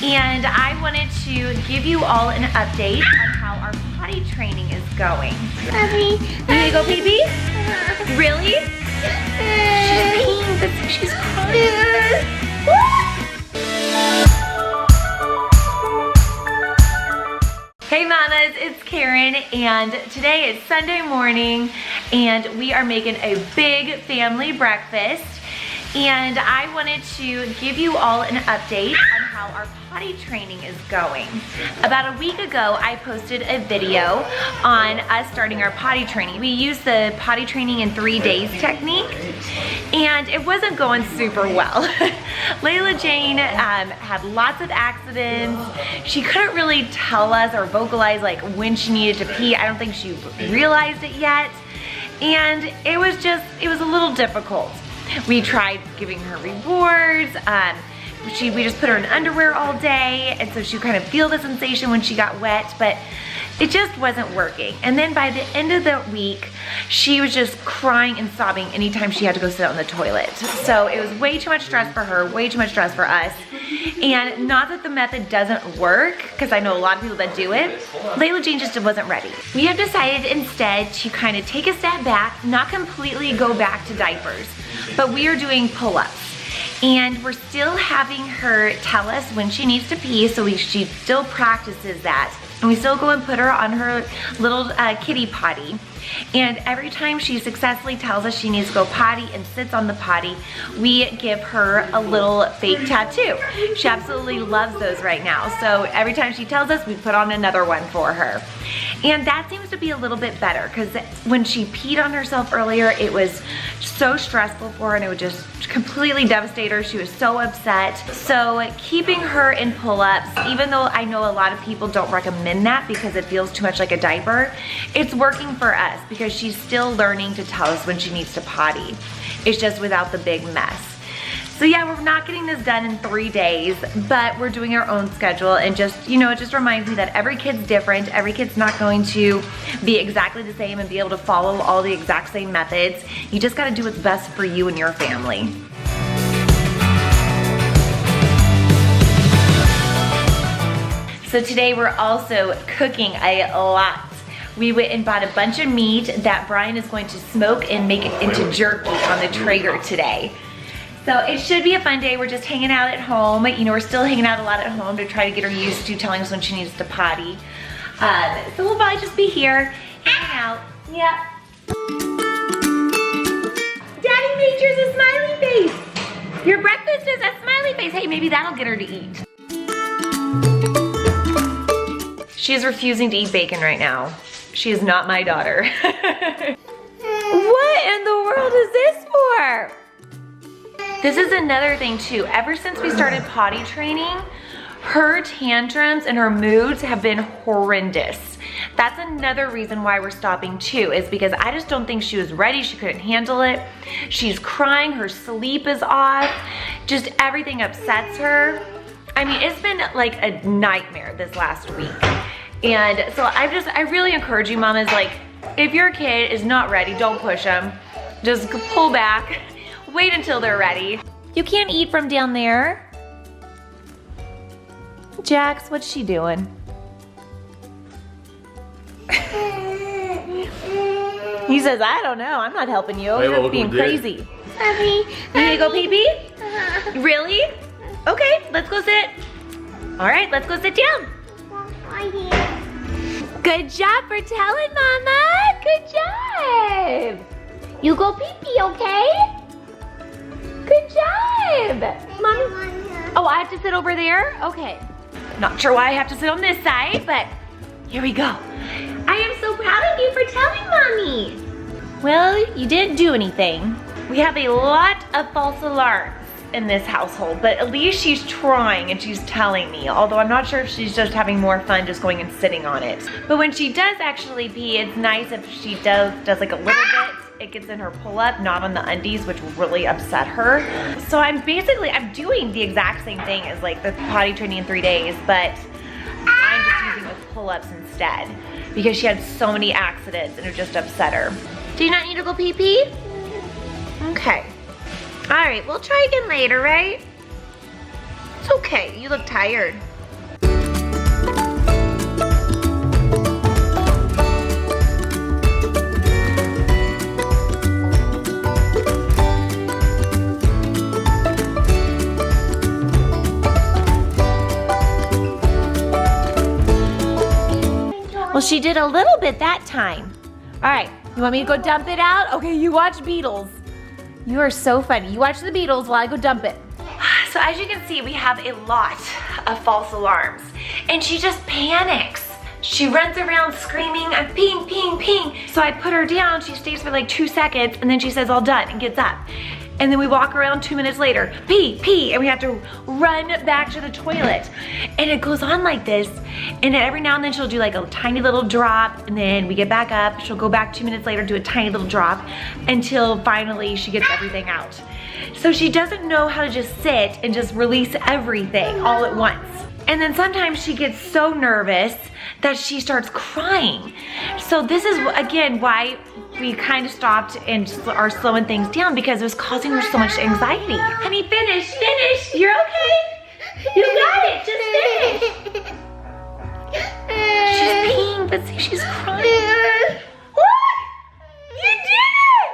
and I wanted to give you all an update on how our potty training is going. Mommy. You need to go pee-pee? Really? She's peeing, she's crying. Hey mamas, it's Karen, and today is Sunday morning and we are making a big family breakfast, and I wanted to give you all an update on how our potty training is going. About a week ago, I posted a video on us starting our potty training. We used the potty training in 3 days technique, and it wasn't going super well. Layla Jane had lots of accidents. She couldn't really tell us or vocalize like when she needed to pee. I don't think she realized it yet. And it was a little difficult. We tried giving her rewards. We just put her in underwear all day, and so she would kind of feel the sensation when she got wet, but it just wasn't working. And then by the end of the week, she was just crying and sobbing anytime she had to go sit on the toilet. So it was way too much stress for her, way too much stress for us. And not that the method doesn't work, because I know a lot of people that do it. Layla Jane just wasn't ready. We have decided instead to kind of take a step back, not completely go back to diapers, but we are doing pull-ups. And we're still having her tell us when she needs to pee, so she still practices that. And we still go and put her on her little kitty potty. And every time she successfully tells us she needs to go potty and sits on the potty, we give her a little fake tattoo. She absolutely loves those right now. So every time she tells us, we put on another one for her. And that seems to be a little bit better, because when she peed on herself earlier, it was so stressful for her and it would just completely devastate her. She was so upset. So keeping her in pull-ups, even though I know a lot of people don't recommend that because it feels too much like a diaper, it's working for us because she's still learning to tell us when she needs to potty. It's just without the big mess. So yeah, we're not getting this done in 3 days, but we're doing our own schedule, and just, you know, it just reminds me that every kid's different. Every kid's not going to be exactly the same and be able to follow all the exact same methods. You just gotta do what's best for you and your family. So today we're also cooking a lot. We went and bought a bunch of meat that Brian is going to smoke and make it into jerky on the Traeger today. So it should be a fun day. We're just hanging out at home. You know, we're still hanging out a lot at home to try to get her used to telling us when she needs to potty. So we'll probably just be here, hanging out. Yep. Daddy made yours a smiley face. Your breakfast is a smiley face. Hey, maybe that'll get her to eat. She is refusing to eat bacon right now. She is not my daughter. What in the world is this for? This is another thing too. Ever since we started potty training, her tantrums and her moods have been horrendous. That's another reason why we're stopping too, is because I just don't think she was ready. She couldn't handle it. She's crying, her sleep is off. Just everything upsets her. I mean, it's been like a nightmare this last week. And so I really encourage you mamas, like, if your kid is not ready, don't push them. Just pull back. Wait until they're ready. You can't eat from down there. Jax, what's she doing? He says, I don't know, I'm not helping you. You're being crazy. Mommy. You need to go pee-pee? Really? Okay, let's go sit. All right, let's go sit down. Good job for telling Mama. Good job. You go pee-pee, okay? Good job. Mommy. Oh, I have to sit over there? Okay. Not sure why I have to sit on this side, but here we go. I am so proud of you for telling Mommy. Well, you didn't do anything. We have a lot of false alarms in this household, but at least she's trying and she's telling me, although I'm not sure if she's just having more fun just going and sitting on it. But when she does actually pee, it's nice if she does like a little bit. It gets in her pull-up, not on the undies, which will really upset her. So I'm doing the exact same thing as like the potty training in 3 days, but I'm just using the pull-ups instead because she had so many accidents and it just upset her. Do you not need to go pee-pee? Okay. All right, we'll try again later, right? It's okay, you look tired. she did a little bit that time. All right, you want me to go dump it out? Okay, you watch Beatles. You are so funny. You watch the Beatles while I go dump it. So as you can see, we have a lot of false alarms, and she just panics. She runs around screaming, I'm peeing, peeing, peeing. So I put her down, she stays for like 2 seconds, and then she says all done and gets up. And then we walk around 2 minutes later, pee, pee, and we have to run back to the toilet. And it goes on like this, and every now and then she'll do like a tiny little drop, and then we get back up, she'll go back 2 minutes later, do a tiny little drop, until finally she gets everything out. So she doesn't know how to just sit and just release everything all at once. And then sometimes she gets so nervous that she starts crying. So this is, again, why we kind of stopped and are slowing things down, because it was causing her so much anxiety. Honey, finish, finish. You're okay? You got it, just finish. She's peeing, but see, she's crying. Look! You did it!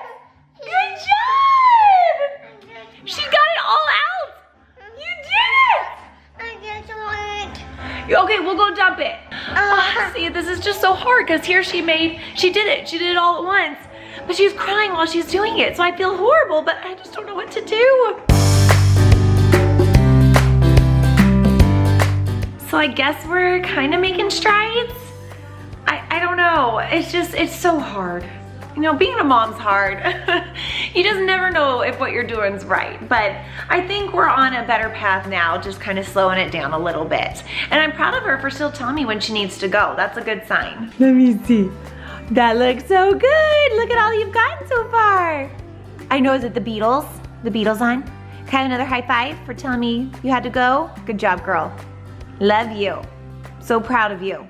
Good job! She got it all out! You did it! Okay, we'll go dump it. Oh, see, this is just so hard, because here she did it all at once, but she's crying while she's doing it, so I feel horrible, but I just don't know what to do. So I guess we're kind of making strides. I don't know, it's so hard. You know, being a mom's hard. You just never know if what you're doing is right. But I think we're on a better path now, just kind of slowing it down a little bit. And I'm proud of her for still telling me when she needs to go. That's a good sign. Let me see. That looks so good. Look at all you've gotten so far. I know, is it the Beatles? The Beatles on? Can I have another high five for telling me you had to go? Good job, girl. Love you. So proud of you.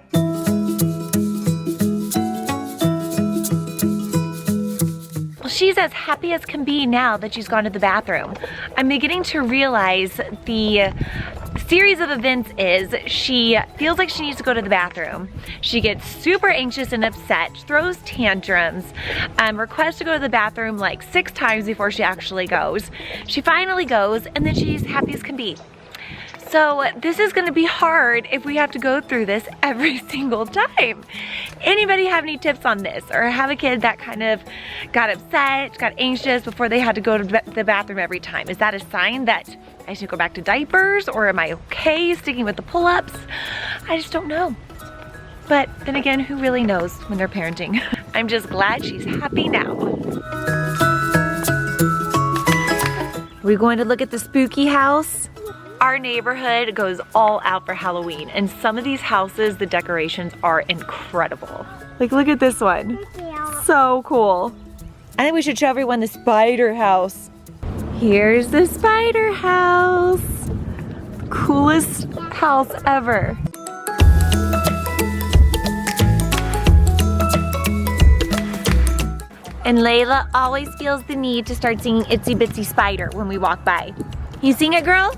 She's as happy as can be now that she's gone to the bathroom. I'm beginning to realize the series of events is she feels like she needs to go to the bathroom. She gets super anxious and upset, throws tantrums, requests to go to the bathroom like 6 times before she actually goes. She finally goes, and then she's happy as can be. So this is gonna be hard if we have to go through this every single time. Anybody have any tips on this, or have a kid that kind of got upset, got anxious before they had to go to the bathroom every time? Is that a sign that I should go back to diapers, or am I okay sticking with the pull-ups? I just don't know. But then again, who really knows when they're parenting? I'm just glad she's happy now. We're going to look at the spooky house. Our neighborhood goes all out for Halloween, and some of these houses, the decorations are incredible. Like, look at this one. So cool. I think we should show everyone the spider house. Here's the spider house. Coolest house ever. And Layla always feels the need to start singing Itsy Bitsy Spider when we walk by. You sing it, girl?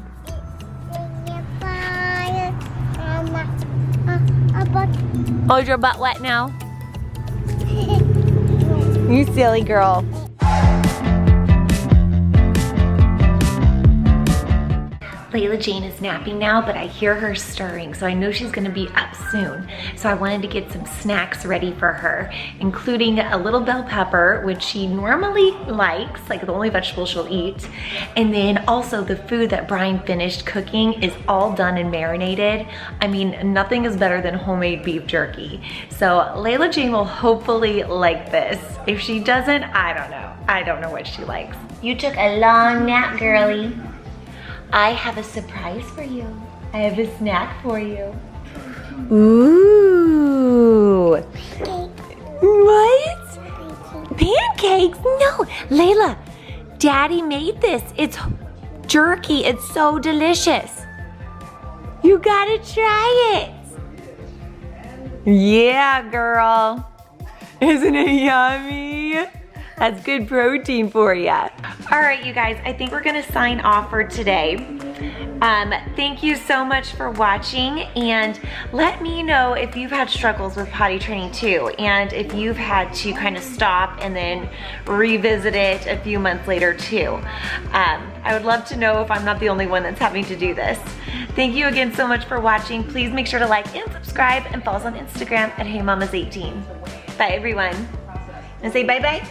Oh, is your butt wet now? You silly girl. Layla Jane is napping now, but I hear her stirring, so I know she's gonna be up soon. So I wanted to get some snacks ready for her, including a little bell pepper, which she normally likes, like the only vegetable she'll eat. And then also the food that Brian finished cooking is all done and marinated. I mean, nothing is better than homemade beef jerky. So Layla Jane will hopefully like this. If she doesn't, I don't know. I don't know what she likes. You took a long nap, girly. I have a surprise for you. I have a snack for you. Ooh. What? Pancakes? No, Layla, Daddy made this. It's jerky. It's so delicious. You gotta try it. Yeah, girl. Isn't it yummy? That's good protein for you. All right, you guys, I think we're gonna sign off for today. Thank you so much for watching, and let me know if you've had struggles with potty training too, and if you've had to kind of stop and then revisit it a few months later too. I would love to know if I'm not the only one that's having to do this. Thank you again so much for watching. Please make sure to like and subscribe. subscribe, and follow us on Instagram at HeyMamas18. Bye everyone. And say bye-bye.